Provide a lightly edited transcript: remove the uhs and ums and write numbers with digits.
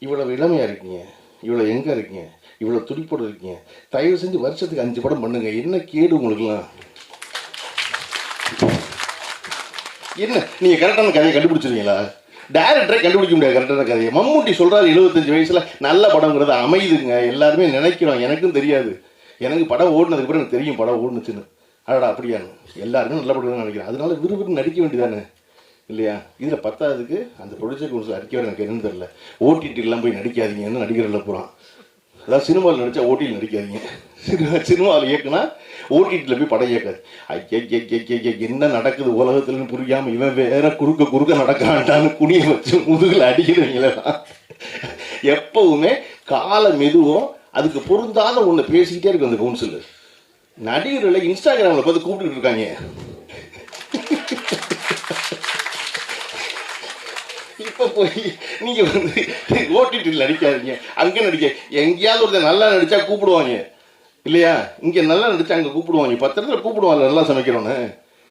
இவ்வளவு இளமையாக இருக்கீங்க, இவ்வளோ எங்கே இருக்கீங்க, இவ்வளோ துடிப்போடு இருக்கீங்க, தயவு செஞ்சு வருஷத்துக்கு 5 படம் பண்ணுங்க. என்ன கேடு உங்களுக்குலாம்? என்ன நீங்கள் கரெக்டான கதையை கண்டுபிடிச்சிருவீங்களா? டேரக்டரை கண்டுபிடிக்க முடியாது கரெக்டான கதையை. மம்முட்டி சொல்கிறாரு 75 வயசில் நல்ல படங்கிறது அமைதுங்க. எல்லாருமே நினைக்கிறோம், எனக்கும் தெரியாது. எனக்கு படம் ஓடினதுக்கு அப்புறம் எனக்கு தெரியும் படம் ஓடுனுச்சுன்னு. அடடா அப்படியாங்க, எல்லாருமே நல்ல படம் நினைக்கிறேன். அதனால விறுவிறு நடிக்க வேண்டியதானே இல்லையா? இதில் 10ஆவதுக்கு அந்த ப்ரொடியூசர் கவுன்சில் அறிக்கை வர எனக்கு என்னன்னு தெரியல. ஓடிடிலாம் போய் நடிக்காதீங்கன்னு நடிகரில் போகிறான். அதாவது சினிமாவில் நடித்தா ஓடியில் நடிக்காதீங்க, சினிமாவில் இயக்குனா ஓடிடியில் போய் படம் இயக்காது. ஐயா என்ன நடக்குது உலகத்துலன்னு புரியாமல் இவன் வேற குறுக்க நடக்கிறான்டான்னு குனியை வச்சு முதுகில் அடிக்கிறவங்களா. எப்பவுமே கால மெதுவும் அதுக்கு பொருந்தாத ஒன்று பேசிக்கிட்டே இருக்கும் அந்த கவுன்சில். நடிகர்களை இன்ஸ்டாகிராமில் பார்த்து கூப்பிட்டு இருக்காங்க. இப்போ போய் நீங்கள் வந்து ஓடிடியில் நடிக்காதீங்க, அங்கே நடிக்க. எங்கேயாவது ஒருத்தர் நல்லா நடித்தா கூப்பிடுவாங்க இல்லையா? இங்கே நல்லா நடித்தா அங்கே கூப்பிடுவாங்க. 10 இடத்துல கூப்பிடுவாங்க நல்லா சமைக்கிறோன்னு.